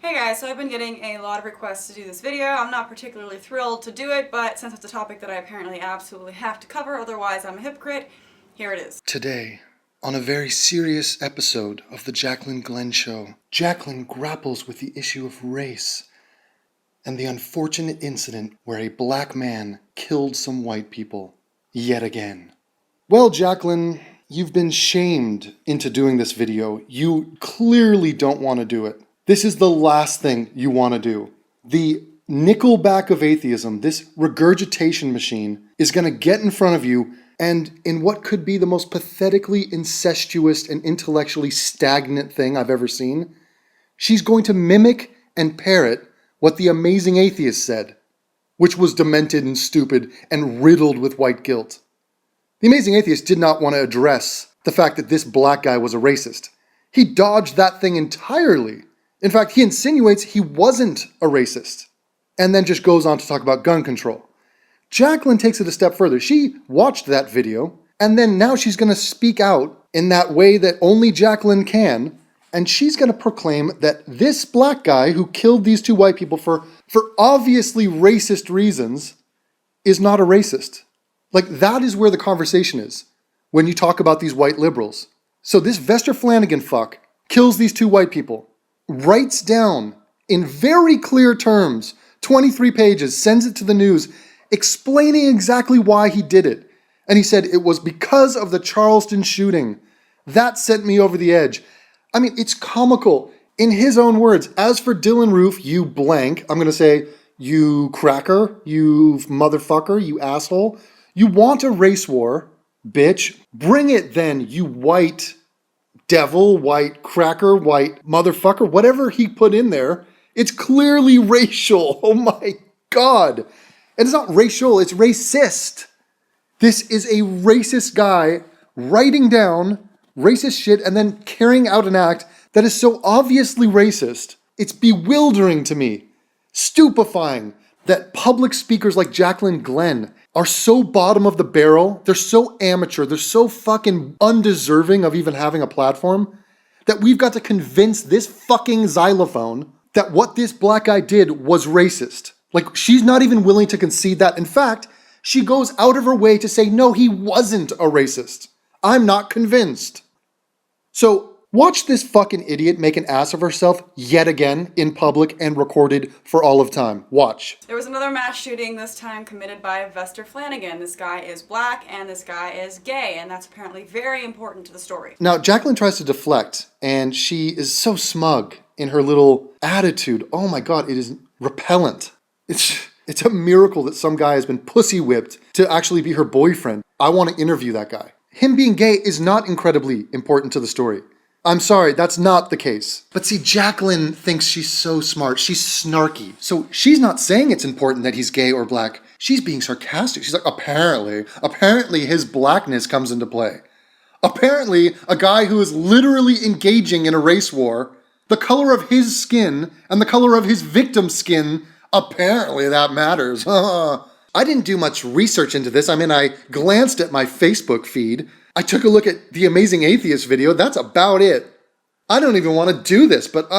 Hey guys, so I've been getting a lot of requests to do this video. I'm not particularly thrilled to do it, but since it's a topic that I apparently absolutely have to cover, otherwise I'm a hypocrite, here it is. Today, on a very serious episode of the Jaclyn Glenn Show, Jaclyn grapples with the issue of race and the unfortunate incident where a black man killed some white people yet again. Well, Jaclyn, you've been shamed into doing this video. You clearly don't want to do it. This is the last thing you want to do. The Nickelback of atheism, this regurgitation machine, is going to get in front of you and in what could be the most pathetically incestuous and intellectually stagnant thing I've ever seen, she's going to mimic and parrot what the amazing atheist said, which was demented and stupid and riddled with white guilt. The amazing atheist did not want to address the fact that this black guy was a racist. He dodged that thing entirely. In fact, he insinuates he wasn't a racist, and then just goes on to talk about gun control. Jaclyn takes it a step further. She watched that video, and then now she's going to speak out in that way that only Jaclyn can, and she's going to proclaim that this black guy who killed these two white people for obviously racist reasons is not a racist. Like, that is where the conversation is when you talk about these white liberals. So this Vester Flanagan fuck kills these two white people, writes down in very clear terms, 23 pages, sends it to the news, explaining exactly why he did it. And he said, it was because of the Charleston shooting. That sent me over the edge. I mean, it's comical. In his own words, as for Dylan Roof, you blank, I'm going to say, you cracker, you motherfucker, you asshole. You want a race war, bitch. Bring it then, you white devil, white cracker, white motherfucker, whatever he put in there. It's clearly racial. Oh my God. And it's not racial, it's racist. This is a racist guy writing down racist shit and then carrying out an act that is so obviously racist. It's bewildering to me, stupefying that public speakers like Jaclyn Glenn are so bottom of the barrel, they're so amateur, they're so fucking undeserving of even having a platform, that we've got to convince this fucking xylophone that what this black guy did was racist. Like, she's not even willing to concede that. In fact, she goes out of her way to say, no, he wasn't a racist. I'm not convinced. So, watch this fucking idiot make an ass of herself yet again in public and recorded for all of time. Watch. There was another mass shooting, this time committed by Vester Flanagan. This guy is black and this guy is gay, and that's apparently very important to the story. Now, Jaclyn tries to deflect, and she is so smug in her little attitude. Oh my God, it is repellent. It's a miracle that some guy has been pussy whipped to actually be her boyfriend. I want to interview that guy. Him being gay is not incredibly important to the story. I'm sorry, that's not the case. But see, Jaclyn thinks she's so smart. She's snarky. So she's not saying it's important that he's gay or black. She's being sarcastic. She's like, apparently his blackness comes into play. Apparently, a guy who is literally engaging in a race war, the color of his skin and the color of his victim's skin, apparently that matters. I didn't do much research into this. I mean, I glanced at my Facebook feed. I took a look at the Amazing Atheist video. That's about it. I don't even want to do this, but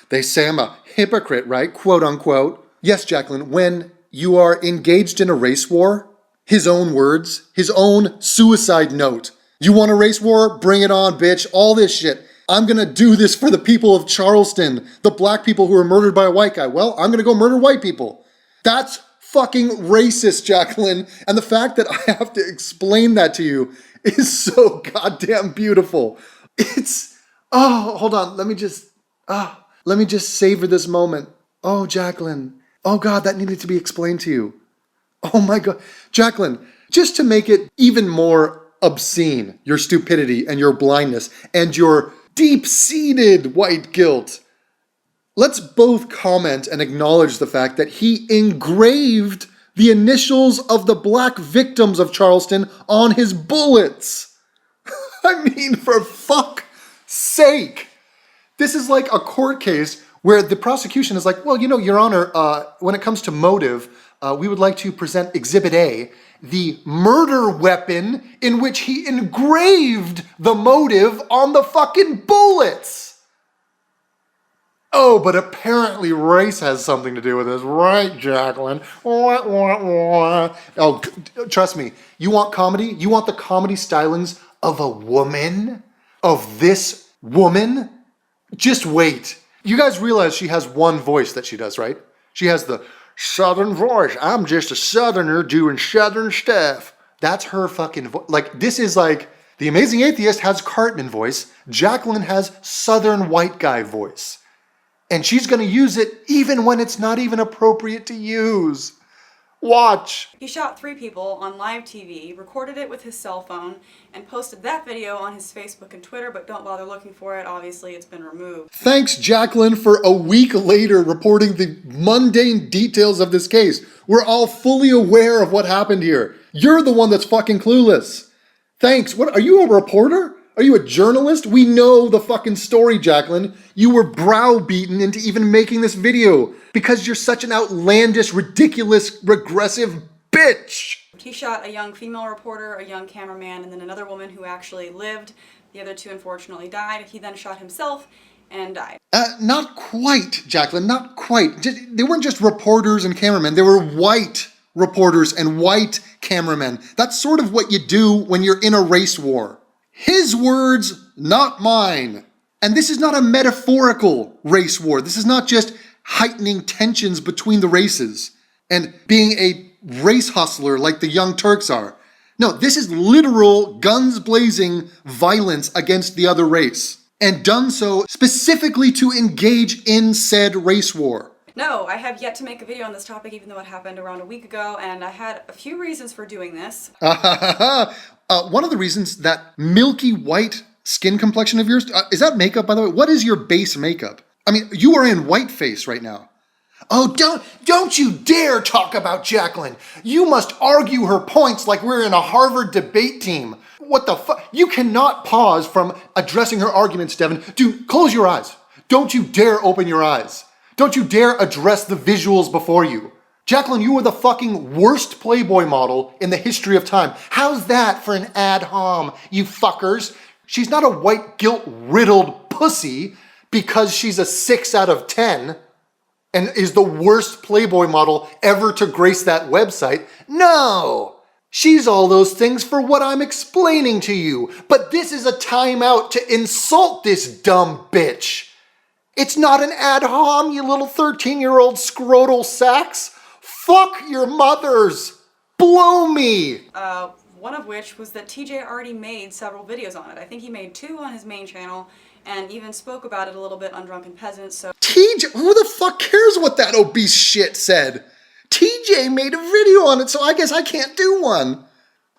they say I'm a hypocrite, right? Quote unquote. Yes, Jaclyn, when you are engaged in a race war, his own words, his own suicide note. You want a race war? Bring it on, bitch. All this shit. I'm going to do this for the people of Charleston, the black people who were murdered by a white guy. Well, I'm going to go murder white people. That's fucking racist, Jaclyn. And the fact that I have to explain that to you is so goddamn beautiful. Hold on. Let me just savor this moment. Oh, Jaclyn. Oh God, that needed to be explained to you. Oh my God. Jaclyn, just to make it even more obscene, your stupidity and your blindness and your deep-seated white guilt, let's both comment and acknowledge the fact that he engraved the initials of the black victims of Charleston on his bullets. I mean, for fuck's sake. This is like a court case where the prosecution is like, well, Your Honor, when it comes to motive, we would like to present Exhibit A, the murder weapon in which he engraved the motive on the fucking bullets. Oh, but apparently race has something to do with this, right, Jaclyn? Oh, trust me, you want comedy? You want the comedy stylings of a woman? Of this woman? Just wait. You guys realize she has one voice that she does, right? She has the southern voice. I'm just a southerner doing southern stuff. That's her fucking voice. Like, this is like, The Amazing Atheist has Cartman voice. Jaclyn has southern white guy voice. And she's gonna use it even when it's not even appropriate to use. Watch. He shot 3 people on live TV, recorded it with his cell phone, and posted that video on his Facebook and Twitter, but don't bother looking for it. Obviously, it's been removed. Thanks, Jaclyn, for a week later reporting the mundane details of this case. We're all fully aware of what happened here. You're the one that's fucking clueless. Thanks. What, are you a reporter? Are you a journalist? We know the fucking story, Jaclyn. You were browbeaten into even making this video because you're such an outlandish, ridiculous, regressive bitch. He shot a young female reporter, a young cameraman, and then another woman who actually lived. The other 2 unfortunately died. He then shot himself and died. Not quite, Jaclyn, not quite. They weren't just reporters and cameramen. They were white reporters and white cameramen. That's sort of what you do when you're in a race war. His words, not mine. And this is not a metaphorical race war. This is not just heightening tensions between the races and being a race hustler like the Young Turks are. No, this is literal guns blazing violence against the other race, and done so specifically to engage in said race war. No, I have yet to make a video on this topic, even though it happened around a week ago, and I had a few reasons for doing this. One of the reasons, that milky white skin complexion of yours, is that makeup, by the way? What is your base makeup? I mean, you are in whiteface right now. Oh, don't you dare talk about Jaclyn. You must argue her points like we're in a Harvard debate team. What the fuck? You cannot pause from addressing her arguments, Devin. Dude, close your eyes. Don't you dare open your eyes. Don't you dare address the visuals before you. Jaclyn, you were the fucking worst Playboy model in the history of time. How's that for an ad hom, you fuckers? She's not a white guilt-riddled pussy because she's a 6 out of 10 and is the worst Playboy model ever to grace that website. No! She's all those things for what I'm explaining to you. But this is a timeout to insult this dumb bitch. It's not an ad hom, you little 13-year-old scrotal sacks. Fuck your mothers. Blow me. One of which was that TJ already made several videos on it. I think he made 2 on his main channel and even spoke about it a little bit on Drunken Peasants, so... TJ? Who the fuck cares what that obese shit said? TJ made a video on it, so I guess I can't do one.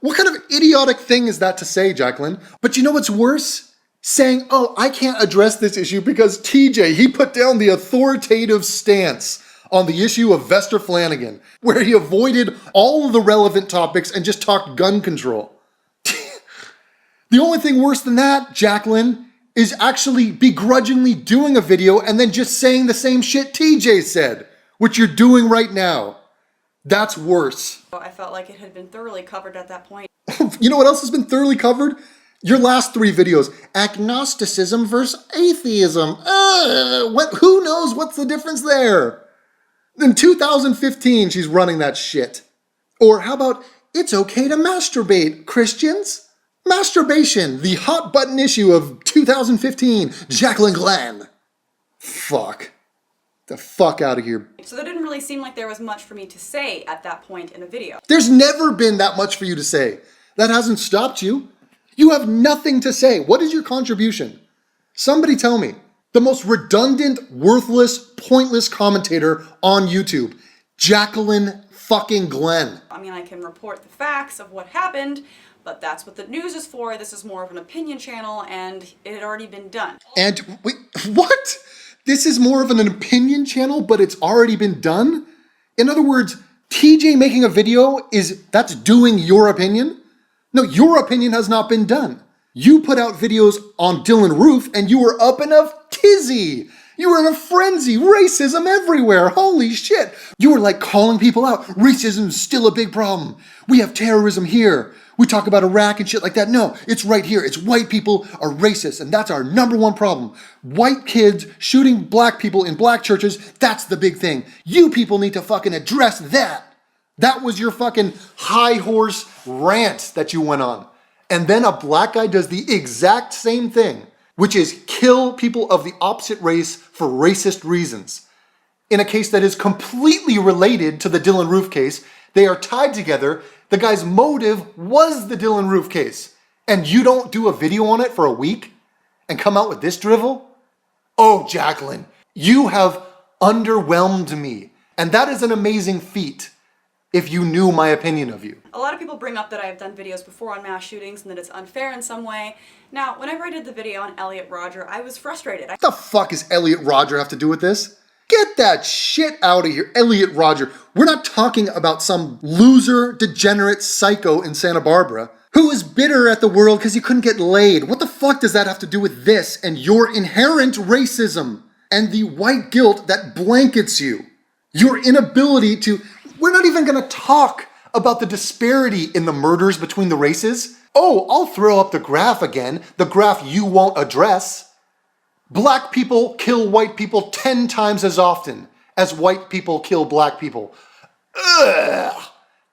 What kind of idiotic thing is that to say, Jaclyn? But you know what's worse? Saying, oh, I can't address this issue because TJ, he put down the authoritative stance on the issue of Vester Flanagan, where he avoided all of the relevant topics and just talked gun control. The only thing worse than that, Jaclyn, is actually begrudgingly doing a video and then just saying the same shit TJ said, which you're doing right now. That's worse. I felt like it had been thoroughly covered at that point. You know what else has been thoroughly covered? Your last 3 videos. Agnosticism versus atheism. Who knows what's the difference there? In 2015, she's running that shit. Or how about, it's okay to masturbate, Christians? Masturbation, the hot button issue of 2015, Jaclyn Glenn. Fuck. The fuck out of here. So there didn't really seem like there was much for me to say at that point in a video. There's never been that much for you to say. That hasn't stopped you. You have nothing to say. What is your contribution? Somebody tell me. The most redundant, worthless, pointless commentator on YouTube, Jaclyn fucking Glenn. I mean, I can report the facts of what happened, but that's what the news is for. This is more of an opinion channel, and it had already been done. And wait, what? This is more of an opinion channel, but it's already been done? In other words, TJ making a video that's doing your opinion? No, your opinion has not been done. You put out videos on Dylan Roof and you were up in a tizzy. You were in a frenzy. Racism everywhere. Holy shit. You were like calling people out. Racism is still a big problem. We have terrorism here. We talk about Iraq and shit like that. No, it's right here. It's white people are racist, and that's our number one problem. White kids shooting black people in black churches, that's the big thing. You people need to fucking address that. That was your fucking high horse rant that you went on. And then a black guy does the exact same thing, which is kill people of the opposite race for racist reasons. In a case that is completely related to the Dylan Roof case, they are tied together. The guy's motive was the Dylan Roof case. And you don't do a video on it for a week and come out with this drivel? Oh, Jaclyn, you have underwhelmed me. And that is an amazing feat if you knew my opinion of you. A lot of people bring up that I've done videos before on mass shootings and that it's unfair in some way. Now, whenever I did the video on Elliot Rodger, I was frustrated. What the fuck does Elliot Rodger have to do with this? Get that shit out of here, Elliot Rodger. We're not talking about some loser, degenerate psycho in Santa Barbara who is bitter at the world because he couldn't get laid. What the fuck does that have to do with this and your inherent racism and the white guilt that blankets you? Your inability to... We're not even gonna talk about the disparity in the murders between the races. Oh, I'll throw up the graph again, the graph you won't address. Black people kill white people 10 times as often as white people kill black people. Ugh!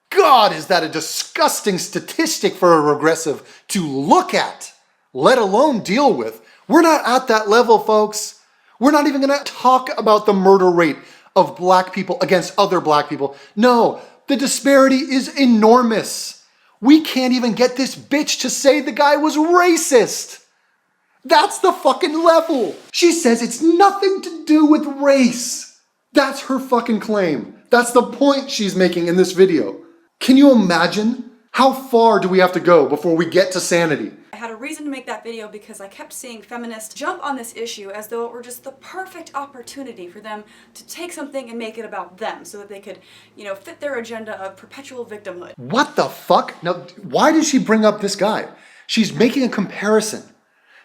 God, is that a disgusting statistic for a regressive to look at, let alone deal with. We're not at that level, folks. We're not even gonna talk about the murder rate of black people against other black people. No, the disparity is enormous. We can't even get this bitch to say the guy was racist. That's the fucking level. She says it's nothing to do with race. That's her fucking claim. That's the point she's making in this video. Can you imagine? How far do we have to go before we get to sanity? I had a reason to make that video because I kept seeing feminists jump on this issue as though it were just the perfect opportunity for them to take something and make it about them so that they could, fit their agenda of perpetual victimhood. What the fuck? Now, why did she bring up this guy? She's making a comparison.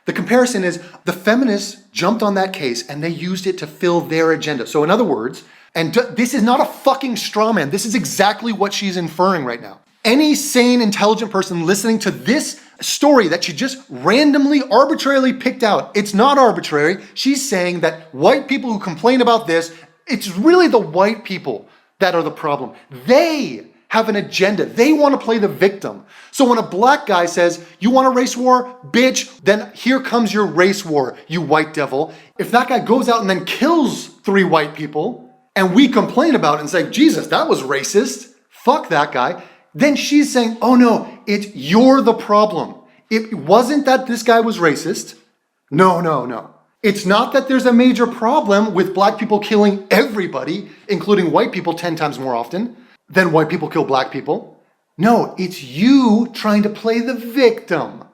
The comparison is the feminists jumped on that case and they used it to fill their agenda. So in other words, and this is not a fucking straw man, this is exactly what she's inferring right now. Any sane, intelligent person listening to this story that she just randomly, arbitrarily picked out, it's not arbitrary. She's saying that white people who complain about this, it's really the white people that are the problem. They have an agenda. They want to play the victim. So when a black guy says, you want a race war? Bitch, then here comes your race war, you white devil. If that guy goes out and then kills 3 white people, and we complain about it and say, Jesus, that was racist, fuck that guy, then she's saying, oh no, you're the problem. It wasn't that this guy was racist. No. It's not that there's a major problem with black people killing everybody, including white people 10 times more often than white people kill black people. No, it's you trying to play the victim.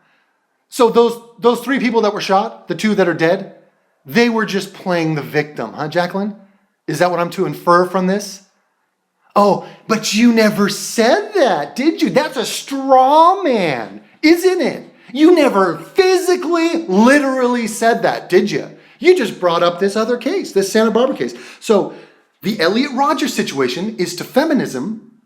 So those 3 people that were shot, the 2 that are dead, they were just playing the victim, huh, Jaclyn? Is that what I'm to infer from this? Oh, but you never said that, did you? That's a straw man, isn't it? You never physically, literally said that, did you? You just brought up this other case, this Santa Barbara case. So the Elliot Rodger situation is to feminism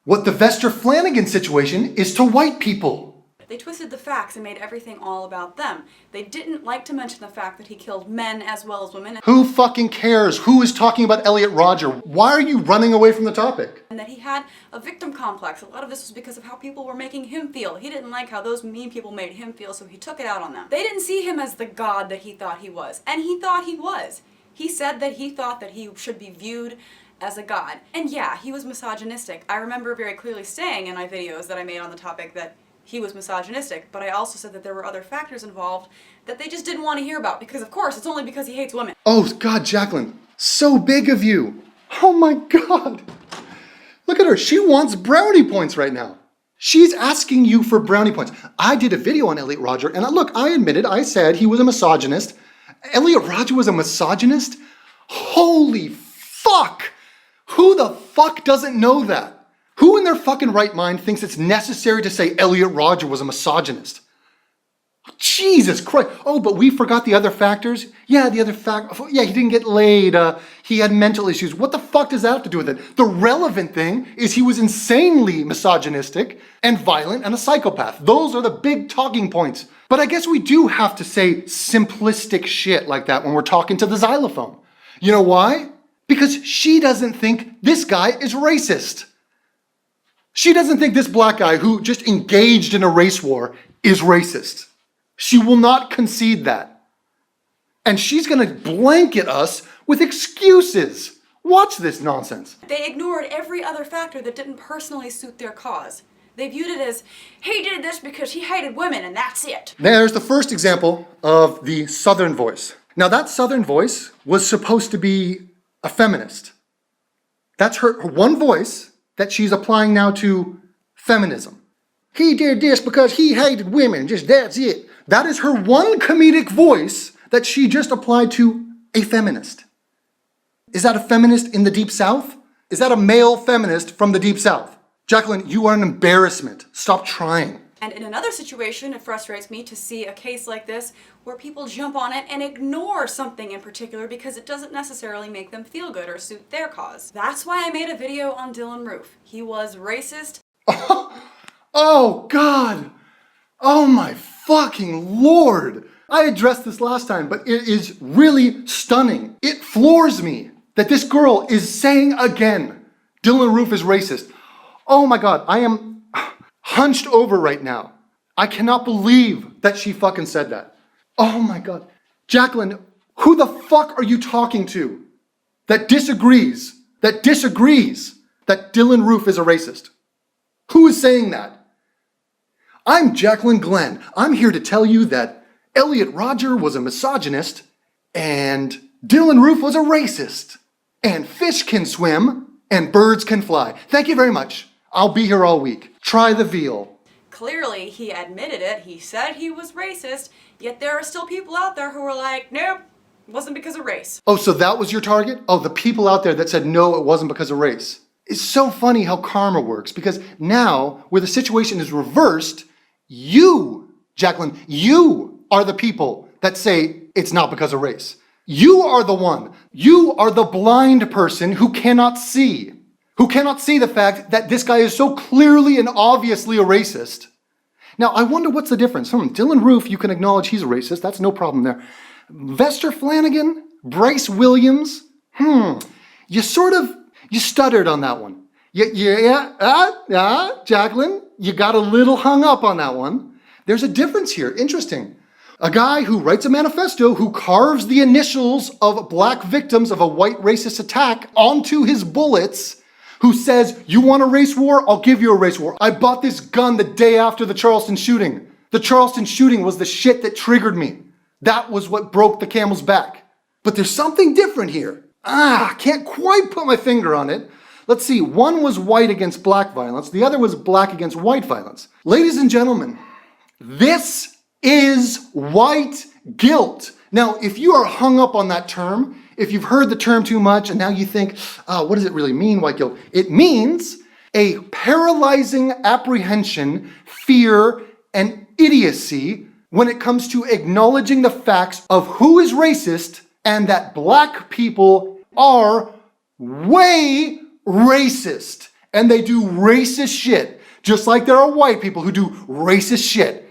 what the Vester Flanagan situation is to white people. They twisted the facts and made everything all about them. They didn't like to mention the fact that he killed men as well as women. Who fucking cares? Who is talking about Elliot Rodger? Why are you running away from the topic? And that he had a victim complex. A lot of this was because of how people were making him feel. He didn't like how those mean people made him feel, so he took it out on them. They didn't see him as the god that he thought he was. And he thought he was. He said that he thought that he should be viewed as a god. And yeah, he was misogynistic. I remember very clearly saying in my videos that I made on the topic that he was misogynistic, but I also said that there were other factors involved that they just didn't want to hear about because, of course, it's only because he hates women. Oh, God, Jaclyn, so big of you. Oh, my God. Look at her. She wants brownie points right now. She's asking you for brownie points. I did a video on Elliot Rodger, and look, I admitted, I said he was a misogynist. Elliot Rodger was a misogynist? Holy fuck! Who the fuck doesn't know that? Who in their fucking right mind thinks it's necessary to say Elliot Rodger was a misogynist? Jesus Christ. Oh, but we forgot the other factors. Yeah, the other yeah, he didn't get laid. He had mental issues. What the fuck does that have to do with it? The relevant thing is he was insanely misogynistic and violent and a psychopath. Those are the big talking points. But I guess we do have to say simplistic shit like that when we're talking to the xylophone. You know why? Because she doesn't think this guy is racist. She doesn't think this black guy who just engaged in a race war is racist. She will not concede that. And she's going to blanket us with excuses. Watch this nonsense. They ignored every other factor that didn't personally suit their cause. They viewed it as, he did this because he hated women and that's it. There's the first example of the Southern voice. Now that Southern voice was supposed to be a feminist. That's her one voice that she's applying now to feminism. He did this because he hated women, just that's it. That is her one comedic voice that she just applied to a feminist. Is that a feminist in the Deep South? Is that a male feminist from the Deep South? Jaclyn, you are an embarrassment. Stop trying. And in another situation, it frustrates me to see a case like this where people jump on it and ignore something in particular because it doesn't necessarily make them feel good or suit their cause. That's why I made a video on Dylan Roof. He was racist. Oh, God. Oh, my fucking Lord. I addressed this last time, but it is really stunning. It floors me that this girl is saying again, Dylan Roof is racist. Oh, my God. I am hunched over right now. I cannot believe that she fucking said that. Oh my God. Jaclyn, who the fuck are you talking to that disagrees that Dylan Roof is a racist? Who is saying that? I'm Jaclyn Glenn. I'm here to tell you that Elliot Rodger was a misogynist and Dylan Roof was a racist and fish can swim and birds can fly. Thank you very much. I'll be here all week. Try the veal. Clearly, he admitted it. He said he was racist, yet there are still people out there who are like, nope, it wasn't because of race. Oh, so that was your target? Oh, the people out there that said no, it wasn't because of race. It's so funny how karma works, because now, where the situation is reversed, you, Jaclyn, you are the people that say it's not because of race. You are the one. You are the blind person who cannot see the fact that this guy is so clearly and obviously a racist. Now, I wonder what's the difference. Dylan Roof, you can acknowledge he's a racist. That's no problem there. Vester Flanagan, Bryce Williams, you stuttered on that one. Jaclyn, you got a little hung up on that one. There's a difference here. Interesting. A guy who writes a manifesto, who carves the initials of black victims of a white racist attack onto his bullets, who says, you want a race war? I'll give you a race war. I bought this gun the day after the Charleston shooting. The Charleston shooting was the shit that triggered me. That was what broke the camel's back. But there's something different here. Can't quite put my finger on it. Let's see, one was white against black violence. The other was black against white violence. Ladies and gentlemen, this is white guilt. Now, if you are hung up on that term, if you've heard the term too much and now you think, what does it really mean, white guilt? It means a paralyzing apprehension, fear, and idiocy when it comes to acknowledging the facts of who is racist and that black people are way racist. And they do racist shit, just like there are white people who do racist shit.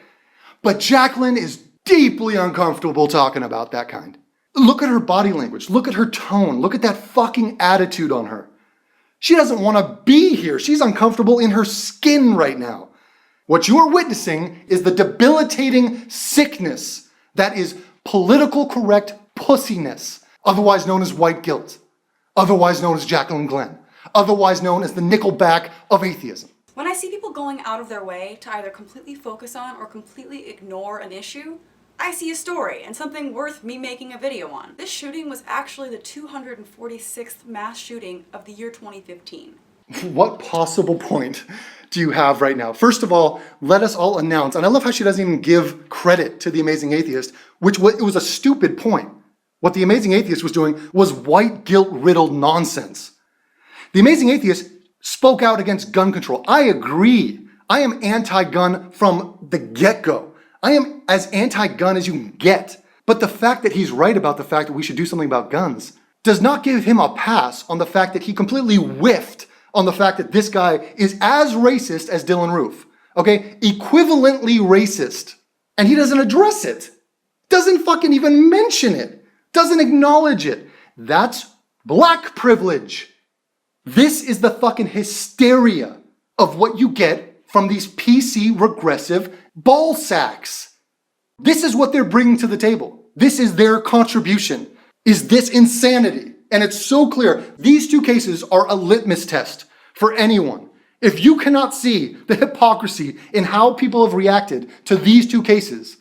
But Jaclyn is deeply uncomfortable talking about that kind. Look at her body language. Look at her tone. Look at that fucking attitude on her. She doesn't want to be here. She's uncomfortable in her skin right now. What you are witnessing is the debilitating sickness that is political correct pussiness, otherwise known as white guilt, otherwise known as Jaclyn Glenn, otherwise known as the Nickelback of atheism. When I see people going out of their way to either completely focus on or completely ignore an issue, I see a story and something worth me making a video on. This shooting was actually the 246th mass shooting of the year 2015. What possible point do you have right now? First of all, let us all announce, and I love how she doesn't even give credit to The Amazing Atheist, it was a stupid point. What The Amazing Atheist was doing was white guilt-riddled nonsense. The Amazing Atheist spoke out against gun control. I agree. I am anti-gun from the get-go. I am as anti-gun as you can get. But the fact that he's right about the fact that we should do something about guns does not give him a pass on the fact that he completely whiffed on the fact that this guy is as racist as Dylan Roof. Okay? Equivalently racist. And he doesn't address it. Doesn't fucking even mention it. Doesn't acknowledge it. That's black privilege. This is the fucking hysteria of what you get from these PC regressive ball sacks. This is what they're bringing to the table. This is their contribution, is this insanity. And it's so clear. These two cases are a litmus test for anyone. If you cannot see the hypocrisy in how people have reacted to these two cases,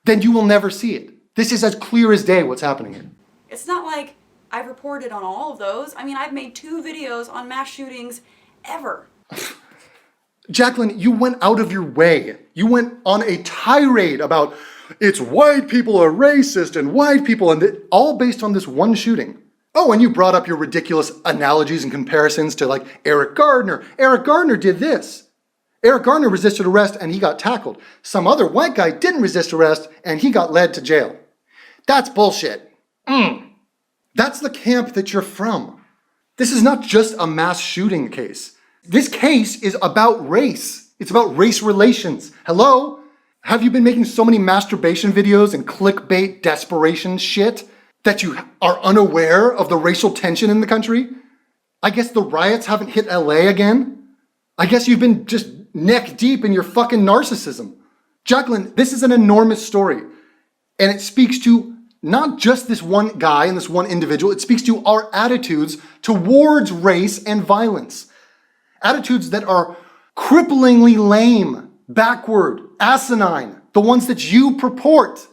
then you will never see it. This is as clear as day what's happening here. It's not like I've reported on all of those. I mean, I've made 2 videos on mass shootings ever. Jaclyn, you went out of your way. You went on a tirade about it's white people are racist and white people, and all based on this one shooting. Oh, and you brought up your ridiculous analogies and comparisons to like Eric Gardner. Eric Gardner did this. Eric Gardner resisted arrest and he got tackled. Some other white guy didn't resist arrest and he got led to jail. That's bullshit. That's the camp that you're from. This is not just a mass shooting case. This case is about race. It's about race relations. Hello? Have you been making so many masturbation videos and clickbait desperation shit that you are unaware of the racial tension in the country? I guess the riots haven't hit LA again? I guess you've been just neck deep in your fucking narcissism. Jaclyn, this is an enormous story. And it speaks to not just this one guy and this one individual, it speaks to our attitudes towards race and violence. Attitudes that are cripplingly lame, backward, asinine, the ones that you purport.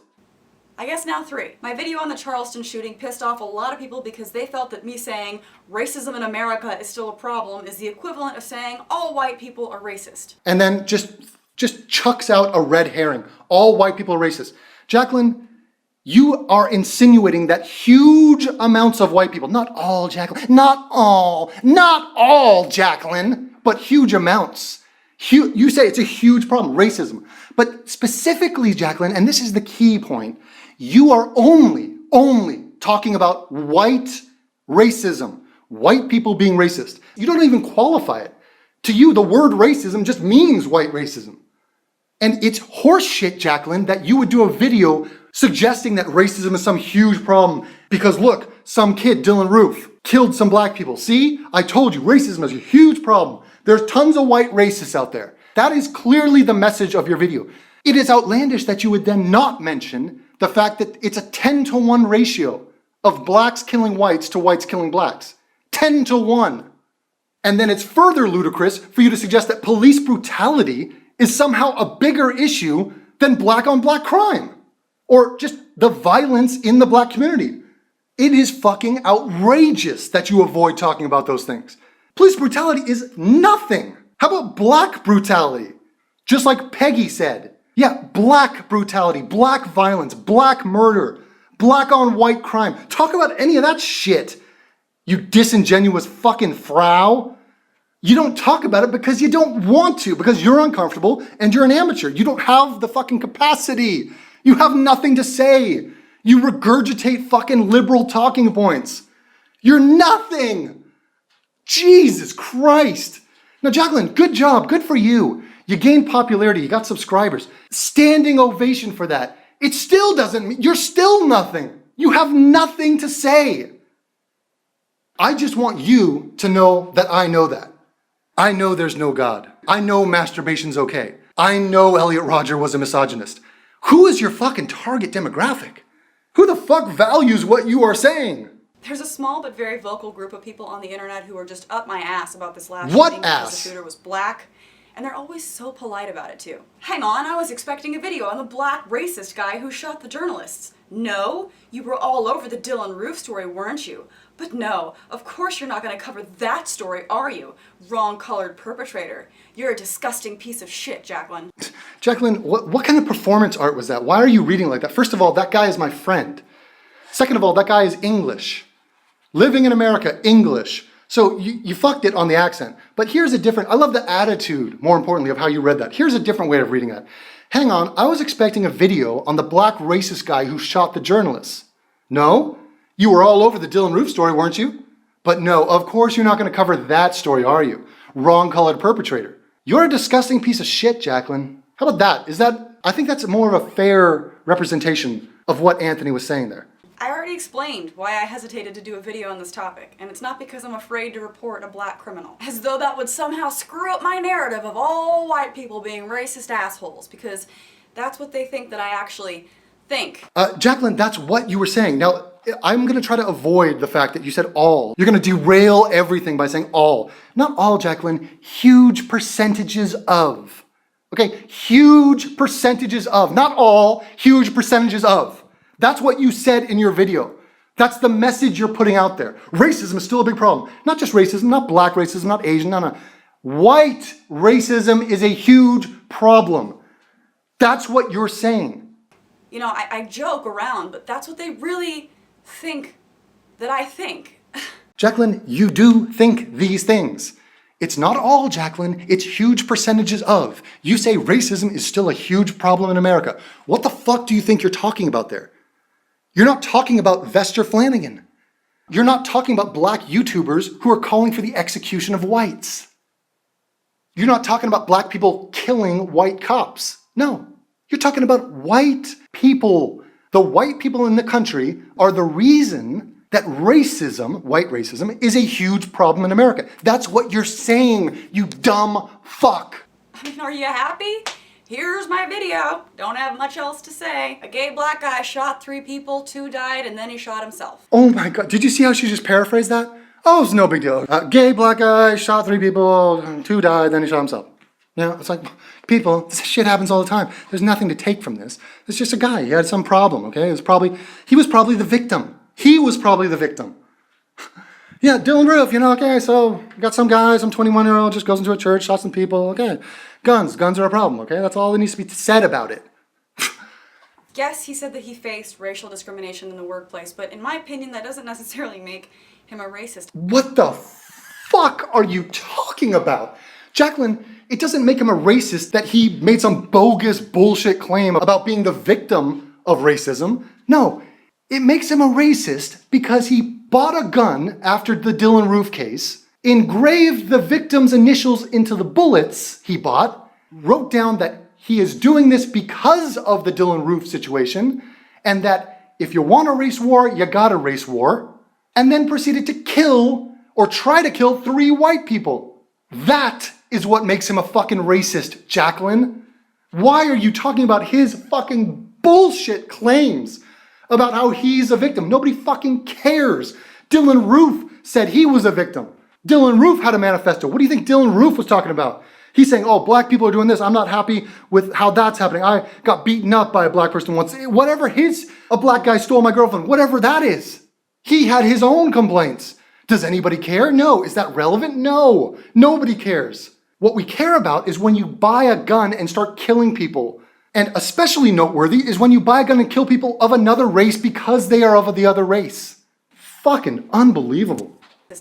I guess now 3. My video on the Charleston shooting pissed off a lot of people because they felt that me saying racism in America is still a problem is the equivalent of saying all white people are racist. And then just chucks out a red herring. All white people are racist. Jaclyn, you are insinuating that huge amounts of white people, not all, Jaclyn, not all, Jaclyn, but huge amounts. You say it's a huge problem, racism. But specifically, Jaclyn, and this is the key point, you are only talking about white racism, white people being racist. You don't even qualify it. To you, the word racism just means white racism. And it's horseshit, Jaclyn, that you would do a video suggesting that racism is some huge problem because look, some kid, Dylan Roof, killed some black people. See, I told you, racism is a huge problem. There's tons of white racists out there. That is clearly the message of your video. It is outlandish that you would then not mention the fact that it's a 10-to-1 ratio of blacks killing whites to whites killing blacks. 10-to-1. And then it's further ludicrous for you to suggest that police brutality is somehow a bigger issue than black on black crime. Or just the violence in the black community. It is fucking outrageous that you avoid talking about those things. Police brutality is nothing. How about black brutality? Just like Peggy said. Yeah, black brutality, black violence, black murder, black on white crime. Talk about any of that shit, you disingenuous fucking frau. You don't talk about it because you don't want to, because you're uncomfortable and you're an amateur. You don't have the fucking capacity. You have nothing to say. You regurgitate fucking liberal talking points. You're nothing. Jesus Christ. Now, Jaclyn, good job. Good for you. You gained popularity. You got subscribers. Standing ovation for that. It still doesn't mean you're still nothing. You have nothing to say. I just want you to know that I know that. I know there's no God. I know masturbation's okay. I know Elliot Rodger was a misogynist. Who is your fucking target demographic? Who the fuck values what you are saying? There's a small but very vocal group of people on the internet who are just up my ass about this last What shooting ass? because the shooter was black. And they're always so polite about it too. Hang on, I was expecting a video on the black racist guy who shot the journalists. No, you were all over the Dylan Roof story, weren't you? But no, of course you're not going to cover that story, are you? Wrong-colored perpetrator. You're a disgusting piece of shit, Jaclyn. Jaclyn, what kind of performance art was that? Why are you reading like that? First of all, that guy is my friend. Second of all, that guy is English. Living in America, English. So you fucked it on the accent. But here's a different, I love the attitude, more importantly, of how you read that. Here's a different way of reading that. Hang on, I was expecting a video on the black racist guy who shot the journalists. No? You were all over the Dylan Roof story, weren't you? But no, of course you're not going to cover that story, are you? Wrong-colored perpetrator. You're a disgusting piece of shit, Jaclyn. How about that? I think that's more of a fair representation of what Anthony was saying there. I already explained why I hesitated to do a video on this topic, and it's not because I'm afraid to report a black criminal. As though that would somehow screw up my narrative of all white people being racist assholes, because that's what they think that I actually think. Jaclyn, that's what you were saying. Now, I'm going to try to avoid the fact that you said all. You're going to derail everything by saying all. Not all, Jaclyn. Huge percentages of. Okay? Huge percentages of. Not all. Huge percentages of. That's what you said in your video. That's the message you're putting out there. Racism is still a big problem. Not just racism, not black racism, not Asian, no. White racism is a huge problem. That's what you're saying. You know, I joke around, but that's what they really think that I think. Jaclyn, you do think these things. It's not all, Jaclyn. It's huge percentages of. You say racism is still a huge problem in America. What the fuck do you think you're talking about there? You're not talking about Vester Flanagan. You're not talking about black YouTubers who are calling for the execution of whites. You're not talking about black people killing white cops. No, you're talking about white people. The white people in the country are the reason that racism, white racism, is a huge problem in America. That's what you're saying, you dumb fuck. I mean, are you happy? Here's my video. Don't have much else to say. A gay black guy shot 3 people, 2 died, and then he shot himself. Oh my God, did you see how she just paraphrased that? Oh, it's no big deal. Gay black guy shot 3 people, 2 died, then he shot himself. You know, it's like, people, this shit happens all the time. There's nothing to take from this. It's just a guy, he had some problem, okay? He was probably the victim. He was probably the victim. Yeah, Dylan Roof, you know, okay, so you got some guy, some 21-year-old just goes into a church, shot some people, okay. Guns are a problem, okay? That's all that needs to be said about it. Yes, he said that he faced racial discrimination in the workplace, but in my opinion, that doesn't necessarily make him a racist. What the fuck are you talking about? Jaclyn, it doesn't make him a racist that he made some bogus bullshit claim about being the victim of racism. No, it makes him a racist because he bought a gun after the Dylan Roof case, engraved the victim's initials into the bullets he bought, wrote down that he is doing this because of the Dylan Roof situation, and that if you want a race war, you got a race war, and then proceeded to kill or try to kill 3 white people. That is what makes him a fucking racist, Jaclyn. Why are you talking about his fucking bullshit claims about how he's a victim? Nobody fucking cares. Dylan Roof said he was a victim. Dylan Roof had a manifesto. What do you think Dylan Roof was talking about? He's saying, oh, black people are doing this. I'm not happy with how that's happening. I got beaten up by a black person once. Whatever a black guy stole my girlfriend, whatever that is. He had his own complaints. Does anybody care? No. Is that relevant? No. Nobody cares. What we care about is when you buy a gun and start killing people. And especially noteworthy is when you buy a gun and kill people of another race because they are of the other race. Fucking unbelievable.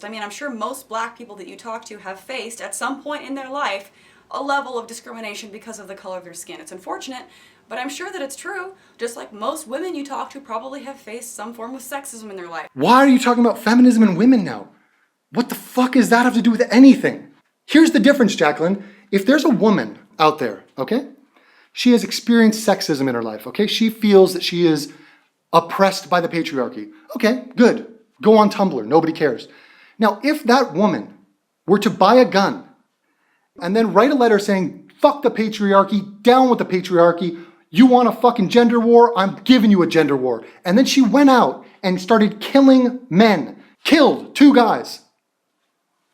I mean, I'm sure most black people that you talk to have faced, at some point in their life, a level of discrimination because of the color of their skin. It's unfortunate, but I'm sure that it's true. Just like most women you talk to probably have faced some form of sexism in their life. Why are you talking about feminism and women now? What the fuck does that have to do with anything? Here's the difference, Jaclyn. If there's a woman out there, okay? She has experienced sexism in her life, okay? She feels that she is oppressed by the patriarchy. Okay, good. Go on Tumblr. Nobody cares. Now, if that woman were to buy a gun and then write a letter saying, fuck the patriarchy, down with the patriarchy, you want a fucking gender war? I'm giving you a gender war. And then she went out and started killing men, killed 2 guys.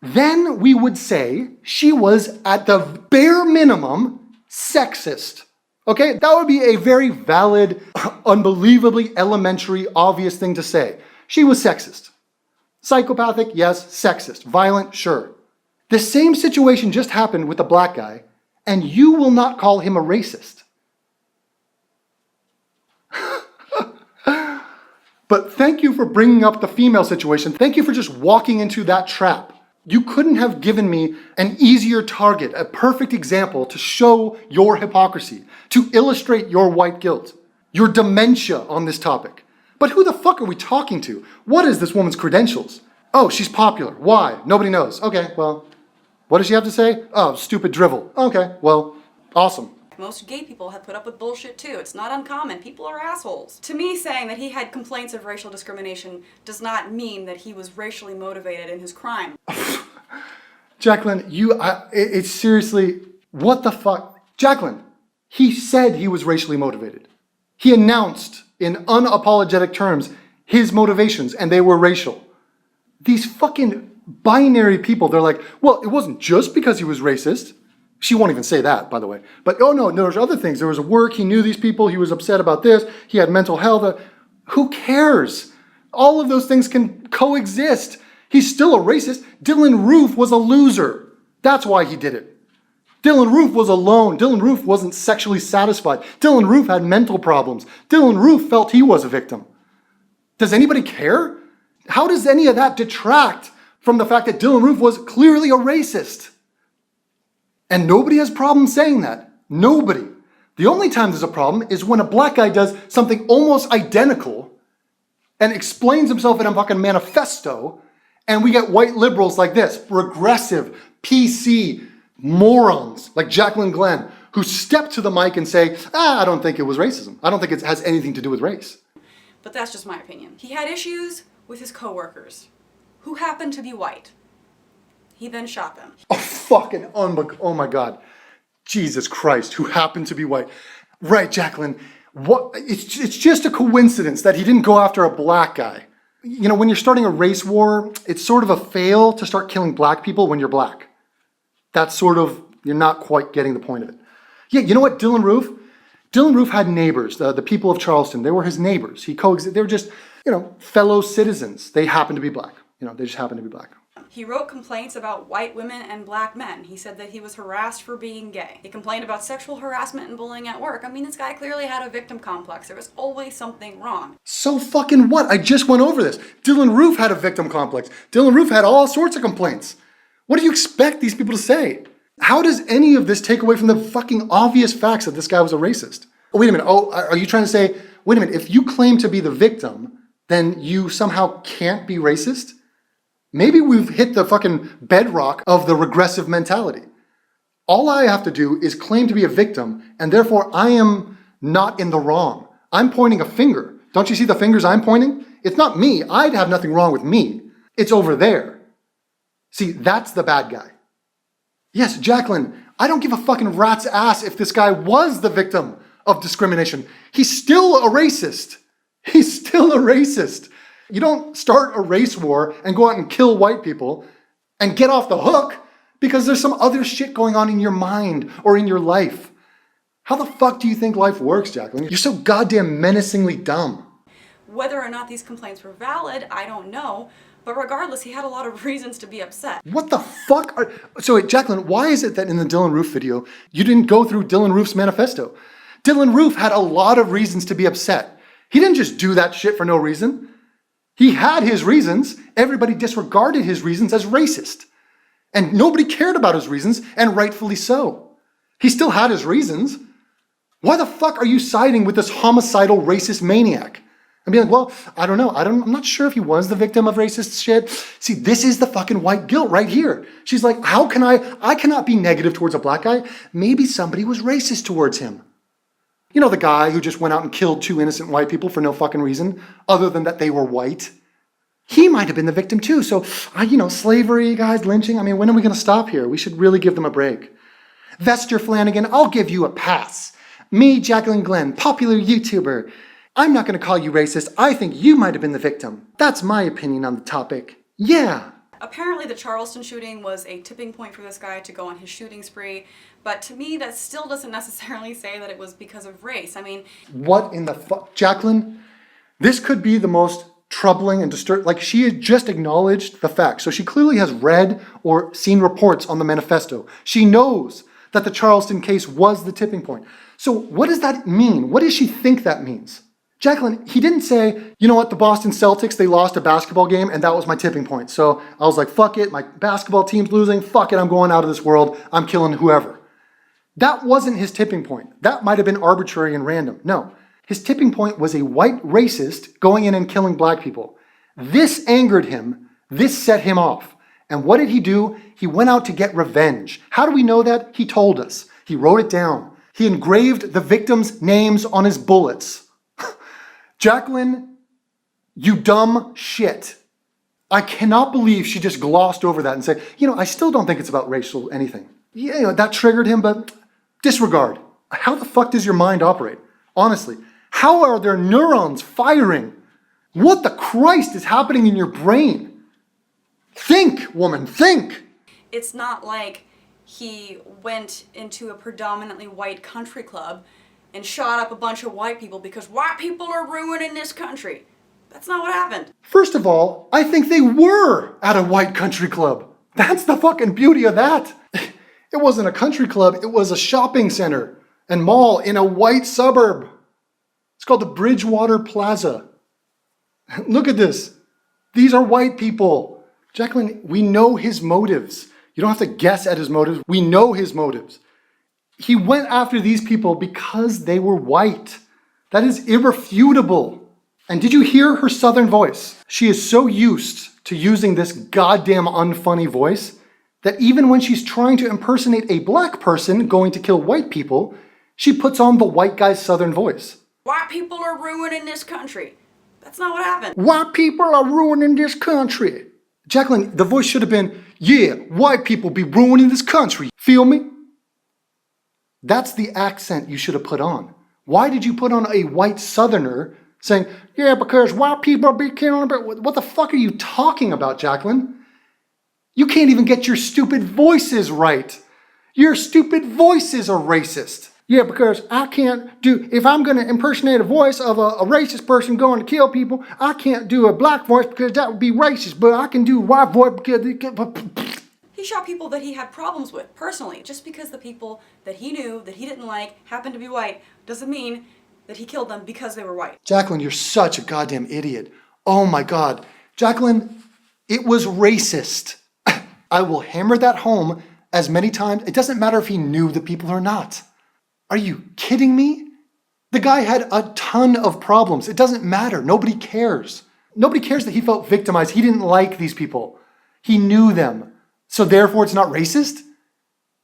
Then we would say she was at the bare minimum sexist. Okay, that would be a very valid, unbelievably elementary, obvious thing to say. She was sexist. Psychopathic, yes. Sexist. Violent, sure. The same situation just happened with the black guy, and you will not call him a racist. But thank you for bringing up the female situation. Thank you for just walking into that trap. You couldn't have given me an easier target, a perfect example to show your hypocrisy, to illustrate your white guilt, your dementia on this topic. But who the fuck are we talking to? What is this woman's credentials? Oh, she's popular. Why? Nobody knows. Okay, well, what does she have to say? Oh, stupid drivel. Okay, well, awesome. Most gay people have put up with bullshit too. It's not uncommon. People are assholes. To me, saying that he had complaints of racial discrimination does not mean that he was racially motivated in his crime. Jaclyn, it's seriously, what the fuck? Jaclyn, he said he was racially motivated. He announced in unapologetic terms his motivations, and they were racial. These fucking binary people, they're like, well, it wasn't just because he was racist. She won't even say that, by the way. But, oh no, there's other things. There was a work, he knew these people, he was upset about this, he had mental health. Who cares? All of those things can coexist. He's still a racist. Dylan Roof was a loser. That's why he did it. Dylan Roof was alone. Dylan Roof wasn't sexually satisfied. Dylan Roof had mental problems. Dylan Roof felt he was a victim. Does anybody care? How does any of that detract from the fact that Dylan Roof was clearly a racist? And nobody has problems saying that. Nobody. The only time there's a problem is when a black guy does something almost identical and explains himself in a fucking manifesto, and we get white liberals like this, regressive, PC, morons like Jaclyn Glenn, who step to the mic and say, I don't think it was racism. I don't think it has anything to do with race. But that's just my opinion. He had issues with his coworkers, who happened to be white. He then shot them. Oh my God. Jesus Christ, who happened to be white. Right, Jaclyn. What? It's just a coincidence that he didn't go after a black guy. You know, when you're starting a race war, it's sort of a fail to start killing black people when you're black. That's sort of, you're not quite getting the point of it. Yeah, you know what, Dylan Roof had neighbors, the people of Charleston. They were his neighbors. They were just, fellow citizens. They happened to be black. They just happened to be black. He wrote complaints about white women and black men. He said that he was harassed for being gay. He complained about sexual harassment and bullying at work. I mean, this guy clearly had a victim complex. There was always something wrong. So fucking what? I just went over this. Dylan Roof had a victim complex. Dylan Roof had all sorts of complaints. What do you expect these people to say? How does any of this take away from the fucking obvious facts that this guy was a racist? Oh, wait a minute. Oh, are you trying to say, wait a minute, if you claim to be the victim, then you somehow can't be racist? Maybe we've hit the fucking bedrock of the regressive mentality. All I have to do is claim to be a victim, and therefore I am not in the wrong. I'm pointing a finger. Don't you see the fingers I'm pointing? It's not me. I'd have nothing wrong with me. It's over there. See, that's the bad guy. Yes, Jaclyn, I don't give a fucking rat's ass if this guy was the victim of discrimination. He's still a racist. He's still a racist. You don't start a race war and go out and kill white people and get off the hook because there's some other shit going on in your mind or in your life. How the fuck do you think life works, Jaclyn? You're so goddamn menacingly dumb. Whether or not these complaints were valid, I don't know. But regardless, he had a lot of reasons to be upset. What the fuck? So wait, Jaclyn, why is it that in the Dylan Roof video, you didn't go through Dylan Roof's manifesto? Dylan Roof had a lot of reasons to be upset. He didn't just do that shit for no reason. He had his reasons. Everybody disregarded his reasons as racist. And nobody cared about his reasons, and rightfully so. He still had his reasons. Why the fuck are you siding with this homicidal racist maniac? And be like, well, I don't know. I'm not sure if he was the victim of racist shit. See, this is the fucking white guilt right here. She's like, how can I cannot be negative towards a black guy. Maybe somebody was racist towards him. You know, the guy who just went out and killed 2 innocent white people for no fucking reason, other than that they were white. He might have been the victim too. So, slavery, guys, lynching. I mean, when are we going to stop here? We should really give them a break. Vester Flanagan, I'll give you a pass. Me, Jaclyn Glenn, popular YouTuber. I'm not going to call you racist. I think you might have been the victim. That's my opinion on the topic. Yeah. Apparently the Charleston shooting was a tipping point for this guy to go on his shooting spree, but to me that still doesn't necessarily say that it was because of race. I mean... What in the fuck? Jaclyn, this could be the most troubling and disturbing... Like, she had just acknowledged the facts. So she clearly has read or seen reports on the manifesto. She knows that the Charleston case was the tipping point. So what does that mean? What does she think that means? Jaclyn, he didn't say, you know what, the Boston Celtics, they lost a basketball game and that was my tipping point. So I was like, fuck it, my basketball team's losing, fuck it, I'm going out of this world, I'm killing whoever. That wasn't his tipping point. That might have been arbitrary and random. No, his tipping point was a white racist going in and killing black people. This angered him, this set him off. And what did he do? He went out to get revenge. How do we know that? He told us. He wrote it down. He engraved the victims' names on his bullets. Jaclyn, you dumb shit. I cannot believe she just glossed over that and said, I still don't think it's about racial anything. Yeah, that triggered him, but disregard. How the fuck does your mind operate? Honestly, how are there neurons firing? What the Christ is happening in your brain? Think, woman, think. It's not like he went into a predominantly white country club and shot up a bunch of white people because white people are ruining this country. That's not what happened. First of all, I think they were at a white country club. That's the fucking beauty of that. It wasn't a country club, it was a shopping center and mall in a white suburb. It's called the Bridgewater Plaza. Look at this. These are white people. Jaclyn, we know his motives. You don't have to guess at his motives. We know his motives. He went after these people because they were white. That is irrefutable. And did you hear her southern voice? She is so used to using this goddamn unfunny voice that even when she's trying to impersonate a black person going to kill white people, she puts on the white guy's southern voice. White people are ruining this country. That's not what happened. White people are ruining this country. Jaclyn, the voice should have been, yeah, white people be ruining this country. Feel me? That's the accent you should have put on. Why did you put on a white southerner saying, yeah, because white people be killing... What the fuck are you talking about, Jaclyn? You can't even get your stupid voices right. Your stupid voices are racist. Yeah, because I can't do... If I'm going to impersonate a voice of a racist person going to kill people, I can't do a black voice because that would be racist, but I can do a white voice because... He shot people that he had problems with, personally. Just because the people that he knew, that he didn't like, happened to be white, doesn't mean that he killed them because they were white. Jaclyn, you're such a goddamn idiot. Oh my God. Jaclyn, it was racist. I will hammer that home as many times. It doesn't matter if he knew the people or not. Are you kidding me? The guy had a ton of problems. It doesn't matter. Nobody cares. Nobody cares that he felt victimized. He didn't like these people. He knew them. So therefore it's not racist?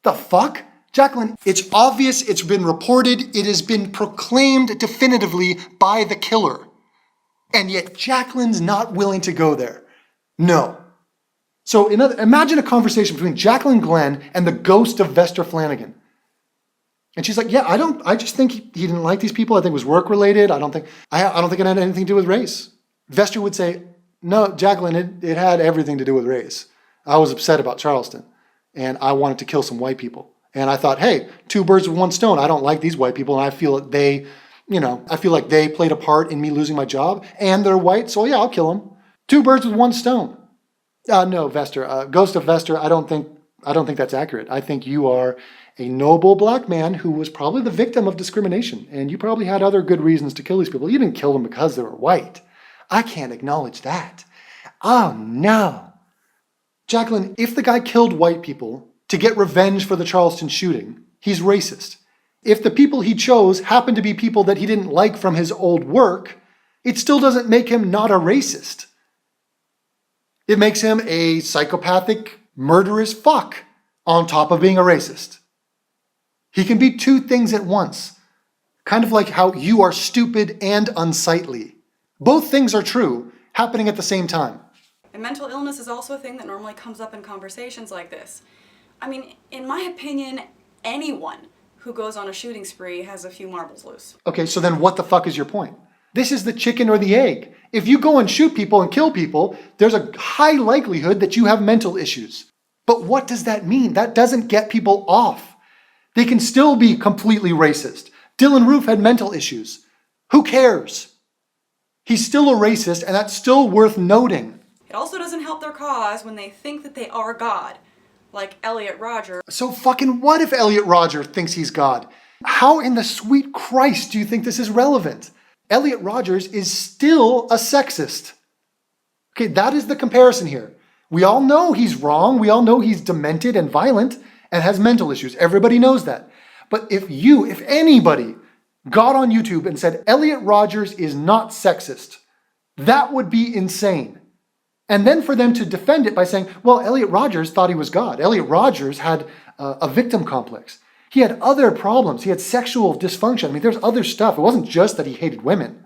The fuck? Jaclyn, it's obvious, it's been reported, it has been proclaimed definitively by the killer. And yet Jaclyn's not willing to go there. No. So imagine a conversation between Jaclyn Glenn and the ghost of Vester Flanagan. And she's like, yeah, I just think he didn't like these people. I think it was work related. I don't think it had anything to do with race. Vester would say, no, Jaclyn, it had everything to do with race. I was upset about Charleston and I wanted to kill some white people. And I thought, hey, two birds with one stone. I don't like these white people. And I feel that I feel like they played a part in me losing my job and they're white. So yeah, I'll kill them. Two birds with one stone. No, Vester, ghost of Vester. I don't think that's accurate. I think you are a noble black man who was probably the victim of discrimination. And you probably had other good reasons to kill these people. You didn't kill them because they were white. I can't acknowledge that. Oh no. Jaclyn, if the guy killed white people to get revenge for the Charleston shooting, he's racist. If the people he chose happen to be people that he didn't like from his old work, it still doesn't make him not a racist. It makes him a psychopathic, murderous fuck on top of being a racist. He can be two things at once. Kind of like how you are stupid and unsightly. Both things are true, happening at the same time. And mental illness is also a thing that normally comes up in conversations like this. I mean, in my opinion, anyone who goes on a shooting spree has a few marbles loose. Okay, so then what the fuck is your point? This is the chicken or the egg. If you go and shoot people and kill people, there's a high likelihood that you have mental issues. But what does that mean? That doesn't get people off. They can still be completely racist. Dylan Roof had mental issues. Who cares? He's still a racist, and that's still worth noting. It also doesn't help their cause when they think that they are God, like Elliot Rodger. So fucking what if Elliot Rodger thinks he's God? How in the sweet Christ do you think this is relevant? Elliot Rodgers is still a sexist. Okay, that is the comparison here. We all know he's wrong. We all know he's demented and violent and has mental issues. Everybody knows that. But if anybody got on YouTube and said, Elliot Rodgers is not sexist, that would be insane. And then for them to defend it by saying, well, Elliot Rodgers thought he was God. Elliot Rodgers had a victim complex. He had other problems. He had sexual dysfunction. I mean, there's other stuff. It wasn't just that he hated women.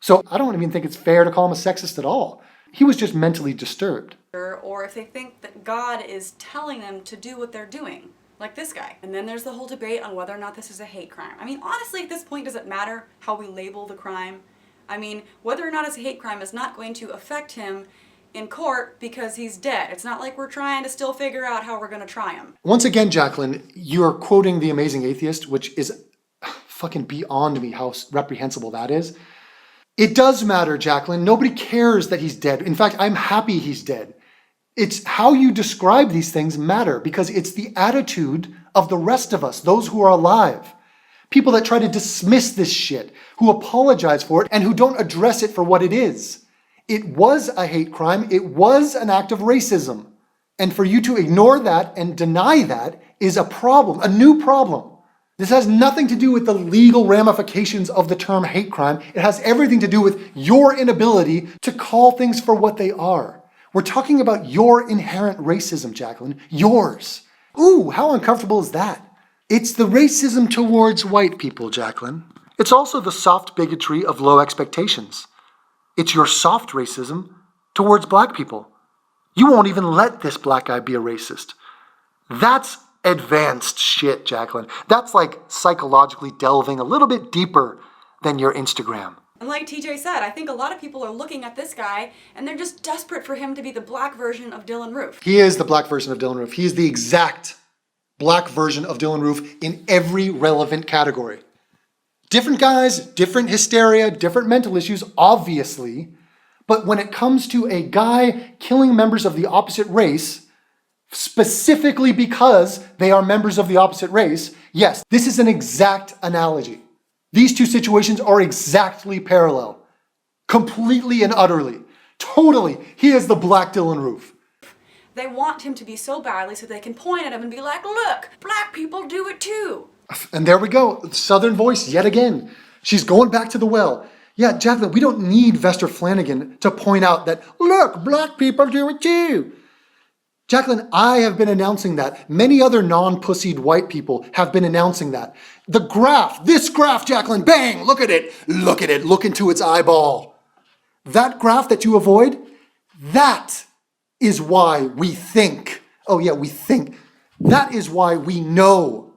So I don't even think it's fair to call him a sexist at all. He was just mentally disturbed. Or if they think that God is telling them to do what they're doing, like this guy. And then there's the whole debate on whether or not this is a hate crime. I mean, honestly, at this point, does it matter how we label the crime? I mean, whether or not it's a hate crime is not going to affect him in court because he's dead. It's not like we're trying to still figure out how we're going to try him. Once again, Jaclyn, you are quoting The Amazing Atheist, which is fucking beyond me how reprehensible that is. It does matter, Jaclyn. Nobody cares that he's dead. In fact, I'm happy he's dead. It's how you describe these things matter because it's the attitude of the rest of us, those who are alive. People that try to dismiss this shit, who apologize for it, and who don't address it for what it is. It was a hate crime. It was an act of racism. And for you to ignore that and deny that is a problem, a new problem. This has nothing to do with the legal ramifications of the term hate crime. It has everything to do with your inability to call things for what they are. We're talking about your inherent racism, Jaclyn. Yours. Ooh, how uncomfortable is that? It's the racism towards white people, Jaclyn. It's also the soft bigotry of low expectations. It's your soft racism towards black people. You won't even let this black guy be a racist. That's advanced shit, Jaclyn. That's like psychologically delving a little bit deeper than your Instagram. And like TJ said, I think a lot of people are looking at this guy and they're just desperate for him to be the black version of Dylan Roof. He is the black version of Dylan Roof. He is the exact black version of Dylan Roof in every relevant category. Different guys, different hysteria, different mental issues, obviously. But when it comes to a guy killing members of the opposite race, specifically because they are members of the opposite race, yes, this is an exact analogy. These two situations are exactly parallel. Completely and utterly. Totally. He is the black Dylan Roof. They want him to be so badly so they can point at him and be like, look, black people do it too. And there we go. Southern voice yet again. She's going back to the well. Yeah, Jaclyn, we don't need Vester Flanagan to point out that, look, black people do it too. Jaclyn, I have been announcing that. Many other non-pussied white people have been announcing that. The graph, this graph, Jaclyn, bang, look at it. Look at it, look into its eyeball. That graph that you avoid, that is why we think. Oh yeah, we think. That is why we know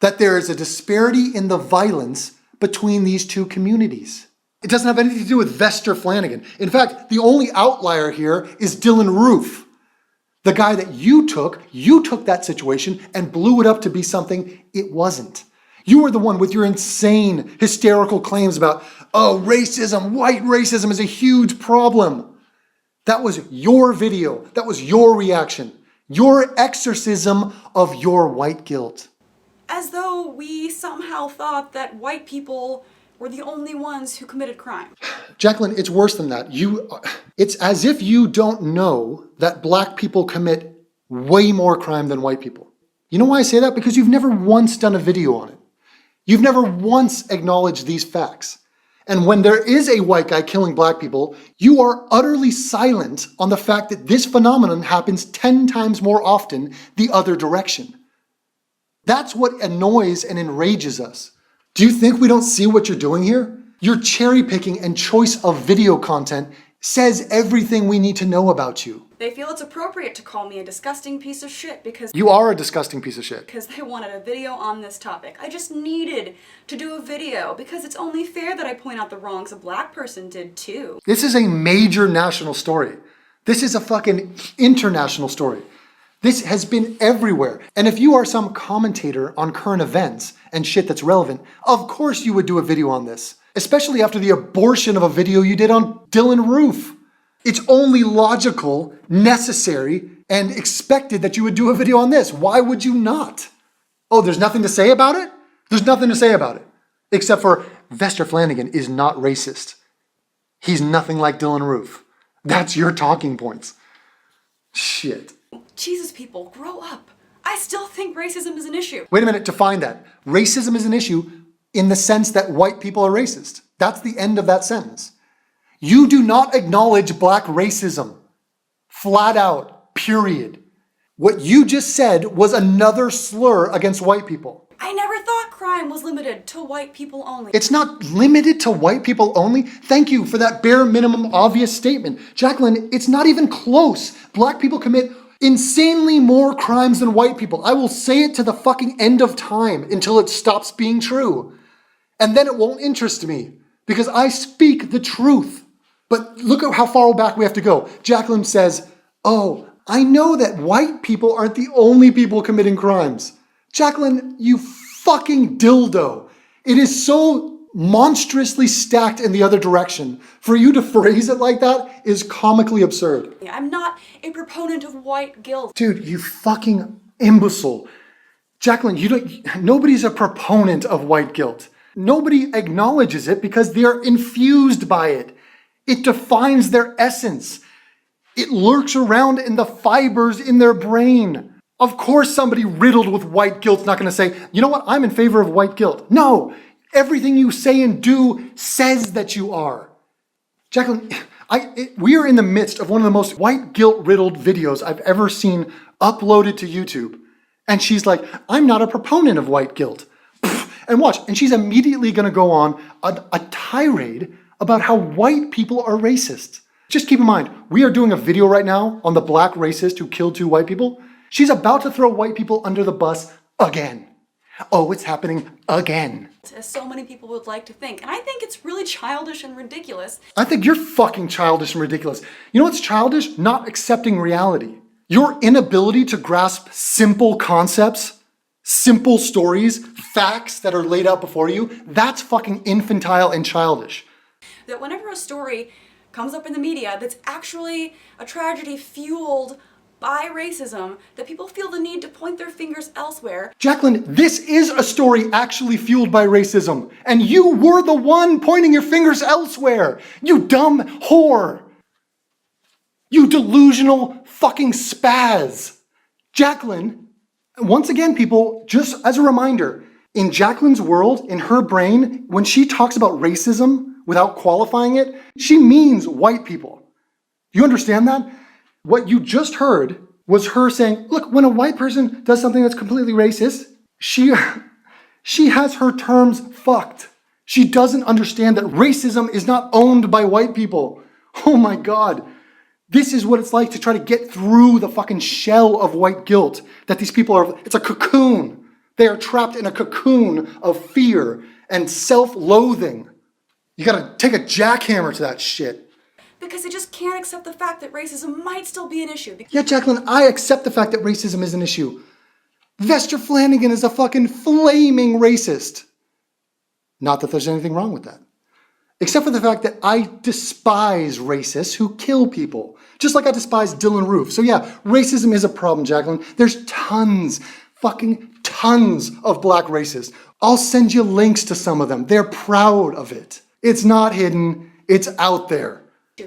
that there is a disparity in the violence between these two communities. It doesn't have anything to do with Vester Flanagan. In fact, the only outlier here is Dylan Roof. The guy that you took that situation and blew it up to be something it wasn't. You were the one with your insane, hysterical claims about, oh, racism, white racism is a huge problem. That was your video. That was your reaction. Your exorcism of your white guilt. As though we somehow thought that white people were the only ones who committed crime. Jaclyn, it's worse than that. It's as if you don't know that black people commit way more crime than white people. You know why I say that? Because you've never once done a video on it. You've never once acknowledged these facts. And when there is a white guy killing black people, you are utterly silent on the fact that this phenomenon happens 10 times more often the other direction. That's what annoys and enrages us. Do you think we don't see what you're doing here? Your cherry picking and choice of video content says everything we need to know about you. They feel it's appropriate to call me a disgusting piece of shit because you are a disgusting piece of shit. Because they wanted a video on this topic. I just needed to do a video because it's only fair that I point out the wrongs a black person did too. This is a major national story. This is a fucking international story. This has been everywhere. And if you are some commentator on current events and shit that's relevant, of course you would do a video on this. Especially after the abortion of a video you did on Dylan Roof. It's only logical, necessary, and expected that you would do a video on this. Why would you not? Oh, there's nothing to say about it? There's nothing to say about it. Except for Vester Flanagan is not racist. He's nothing like Dylan Roof. That's your talking points. Shit. Jesus, people, grow up. I still think racism is an issue. Wait a minute, define that. Racism is an issue in the sense that white people are racist. That's the end of that sentence. You do not acknowledge black racism. Flat out, period. What you just said was another slur against white people. I never thought crime was limited to white people only. It's not limited to white people only. Thank you for that bare minimum obvious statement. Jaclyn, it's not even close. Black people commit insanely more crimes than white people. I will say it to the fucking end of time until it stops being true. And then it won't interest me because I speak the truth. But look at how far back we have to go. Jaclyn says, oh, I know that white people aren't the only people committing crimes. Jaclyn, you fucking dildo. It is so monstrously stacked in the other direction. For you to phrase it like that is comically absurd. I'm not a proponent of white guilt. Dude, you fucking imbecile. Jaclyn, nobody's a proponent of white guilt. Nobody acknowledges it because they're infused by it. It defines their essence. It lurks around in the fibers in their brain. Of course somebody riddled with white guilt's not going to say, you know what, I'm in favor of white guilt. No, everything you say and do says that you are. Jaclyn, we are in the midst of one of the most white guilt-riddled videos I've ever seen uploaded to YouTube. And she's like, I'm not a proponent of white guilt. And watch, and she's immediately going to go on a tirade about how white people are racist. Just keep in mind, we are doing a video right now on the black racist who killed 2 white people. She's about to throw white people under the bus again. Oh, it's happening again. As so many people would like to think. And I think it's really childish and ridiculous. I think you're fucking childish and ridiculous. You know what's childish? Not accepting reality. Your inability to grasp simple concepts, simple stories, facts that are laid out before you, that's fucking infantile and childish. That whenever a story comes up in the media that's actually a tragedy fueled by racism, that people feel the need to point their fingers elsewhere. Jaclyn, this is a story actually fueled by racism, and you were the one pointing your fingers elsewhere. You dumb whore. You delusional fucking spaz. Jaclyn, once again, people, just as a reminder, in Jaclyn's world, in her brain, when she talks about racism without qualifying it, she means white people. You understand that? What you just heard was her saying, look, when a white person does something that's completely racist, she has her terms fucked. She doesn't understand that racism is not owned by white people. Oh my God. This is what it's like to try to get through the fucking shell of white guilt that these people are. It's a cocoon. They are trapped in a cocoon of fear and self-loathing. You gotta take a jackhammer to that shit. Because they just can't accept the fact that racism might still be an issue. Yeah, Jaclyn, I accept the fact that racism is an issue. Vester Flanagan is a fucking flaming racist. Not that there's anything wrong with that. Except for the fact that I despise racists who kill people. Just like I despise Dylan Roof. So yeah, racism is a problem, Jaclyn. There's tons, fucking tons of black racists. I'll send you links to some of them. They're proud of it. It's not hidden. It's out there.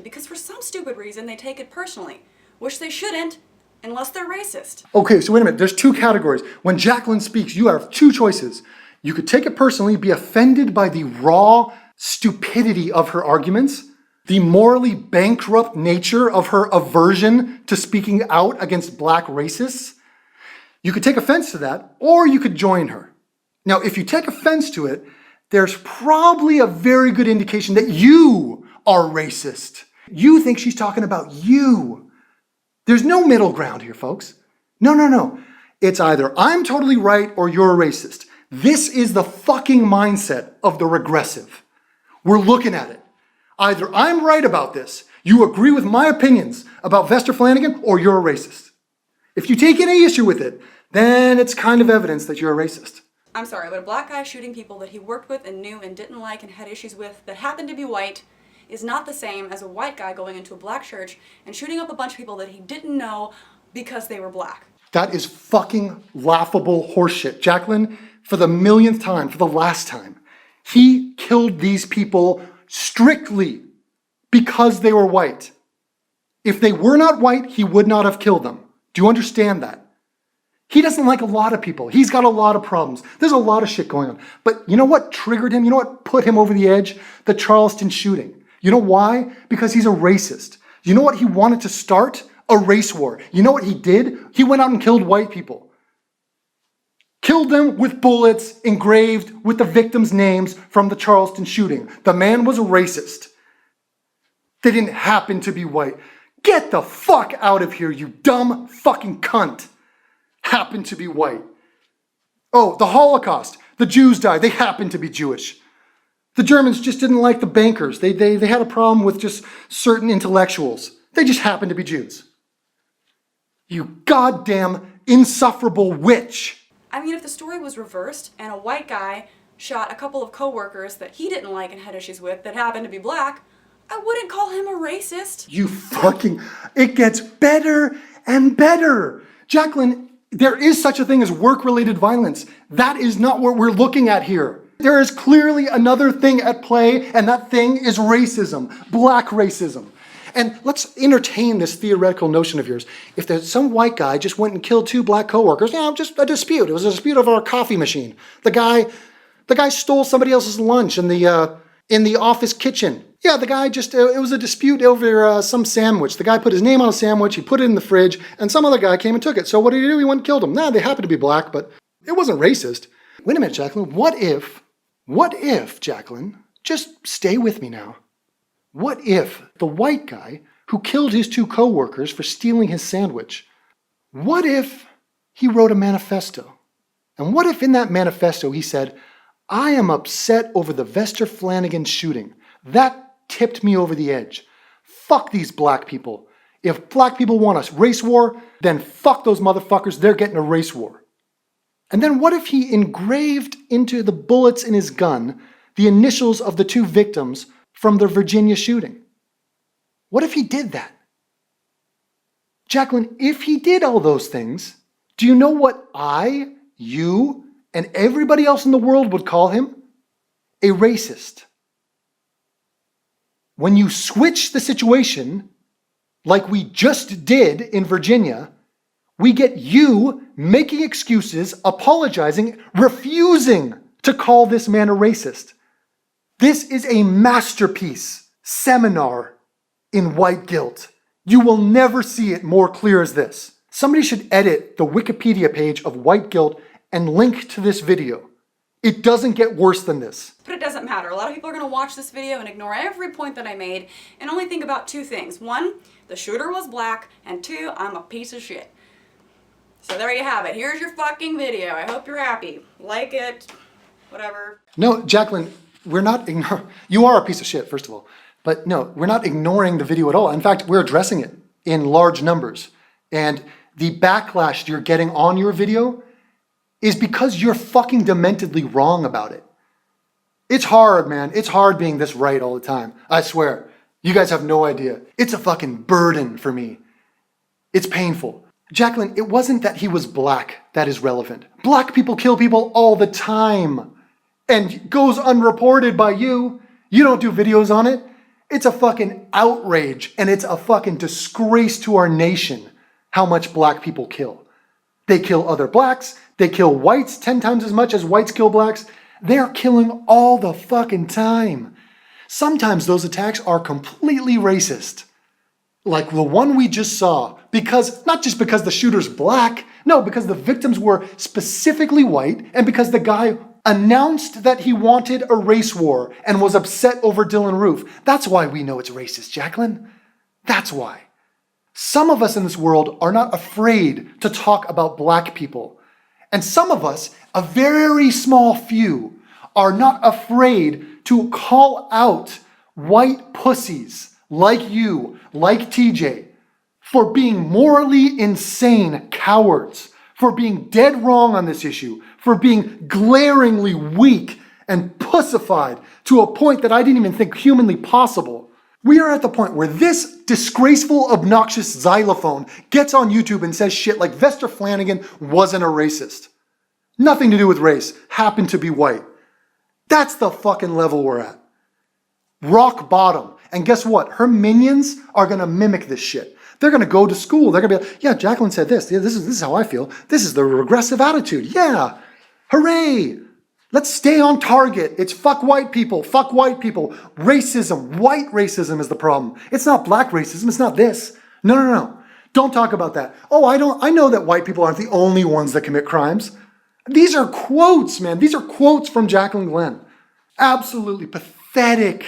Because for some stupid reason, they take it personally. Which they shouldn't, unless they're racist. Okay, so wait a minute. There's 2 categories. When Jaclyn speaks, you have 2 choices. You could take it personally, be offended by the raw stupidity of her arguments, the morally bankrupt nature of her aversion to speaking out against black racists. You could take offense to that, or you could join her. Now, if you take offense to it, there's probably a very good indication that you are racist. You think she's talking about you. There's no middle ground here, folks. No. It's either I'm totally right or you're a racist. This is the fucking mindset of the regressive. We're looking at it. Either I'm right about this, you agree with my opinions about Vester Flanagan, or you're a racist. If you take any issue with it, then it's kind of evidence that you're a racist. I'm sorry, but a black guy shooting people that he worked with and knew and didn't like and had issues with that happened to be white is not the same as a white guy going into a black church and shooting up a bunch of people that he didn't know because they were black. That is fucking laughable horseshit. Jaclyn, for the millionth time, for the last time, He killed these people strictly because they were white. If they were not white, he would not have killed them. Do you understand that? He doesn't like a lot of people. He's got a lot of problems. There's a lot of shit going on. But you know what triggered him? You know what put him over the edge? The Charleston shooting. You know why? Because he's a racist. You know what he wanted to start? A race war. You know what he did? He went out and killed white people. Killed them with bullets engraved with the victims' names from the Charleston shooting. The man was a racist. They didn't happen to be white. Get the fuck out of here, you dumb fucking cunt. Happen to be white. Oh, the Holocaust. The Jews died. They happened to be Jewish. The Germans just didn't like the bankers. They had a problem with just certain intellectuals. They just happened to be Jews. You goddamn insufferable witch. I mean, if the story was reversed and a white guy shot a couple of coworkers that he didn't like and had issues with that happened to be black, I wouldn't call him a racist. You fucking... It gets better and better. Jaclyn, there is such a thing as work-related violence. That is not what we're looking at here. There is clearly another thing at play, and that thing is racism, black racism. And let's entertain this theoretical notion of yours. If there's some white guy just went and killed two black coworkers, just a dispute. It was a dispute over a coffee machine. The guy stole somebody else's lunch in the office kitchen. Yeah, the guy just, it was a dispute over some sandwich. The guy put his name on a sandwich, he put it in the fridge, and some other guy came and took it. So what did he do? He went and killed him. Nah, they happened to be black, but it wasn't racist. Wait a minute, Jaclyn. What if, Jaclyn, just stay with me now. What if the white guy who killed his two coworkers for stealing his sandwich, what if he wrote a manifesto? And what if in that manifesto he said, I am upset over the Vester Flanagan shooting. That tipped me over the edge. Fuck these black people. If black people want a race war, then fuck those motherfuckers. They're getting a race war. And then what if he engraved into the bullets in his gun the initials of the two victims from the Virginia shooting? What if he did that? Jaclyn, if he did all those things, do you know what I, you, and everybody else in the world would call him? A racist. When you switch the situation, like we just did in Virginia, we get you making excuses, apologizing, refusing to call this man a racist. This is a masterpiece, seminar in white guilt. You will never see it more clear as this. Somebody should edit the Wikipedia page of white guilt and link to this video. It doesn't get worse than this. But it doesn't matter. A lot of people are going to watch this video and ignore every point that I made and only think about two things. One, the shooter was black, and two, I'm a piece of shit. So there you have it. Here's your fucking video. I hope you're happy. Like it, whatever. No, Jaclyn, we're not ignoring... You are a piece of shit, first of all. But no, we're not ignoring the video at all. In fact, we're addressing it in large numbers. And the backlash you're getting on your video is because you're fucking dementedly wrong about it. It's hard, man. It's hard being this right all the time. I swear. You guys have no idea. It's a fucking burden for me. It's painful. Jaclyn, it wasn't that he was black that is relevant. Black people kill people all the time. And goes unreported by you. You don't do videos on it. It's a fucking outrage. And it's a fucking disgrace to our nation how much black people kill. They kill other blacks. They kill whites 10 times as much as whites kill blacks. They're killing all the fucking time. Sometimes those attacks are completely racist. Like the one we just saw. Because, not just because the shooter's black. No, because the victims were specifically white. And because the guy announced that he wanted a race war and was upset over Dylan Roof. That's why we know it's racist, Jaclyn. That's why. Some of us in this world are not afraid to talk about black people. And some of us, a very small few, are not afraid to call out white pussies like you, like TJ, for being morally insane cowards, for being dead wrong on this issue, for being glaringly weak and pussified to a point that I didn't even think humanly possible. We are at the point where this disgraceful, obnoxious xylophone gets on YouTube and says shit like Vester Flanagan wasn't a racist. Nothing to do with race, happened to be white. That's the fucking level we're at. Rock bottom. And guess what? Her minions are going to mimic this shit. They're going to go to school. They're going to be like, yeah, Jaclyn said this. Yeah, this is how I feel. This is the regressive attitude. Yeah. Hooray. Let's stay on target. It's fuck white people. Fuck white people. Racism. White racism is the problem. It's not black racism. It's not this. No. Don't talk about that. Oh, I know that white people aren't the only ones that commit crimes. These are quotes, man. These are quotes from Jaclyn Glenn. Absolutely pathetic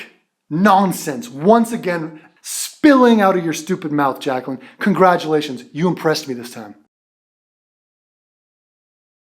nonsense. Once again, spilling out of your stupid mouth, Jaclyn. Congratulations. You impressed me this time.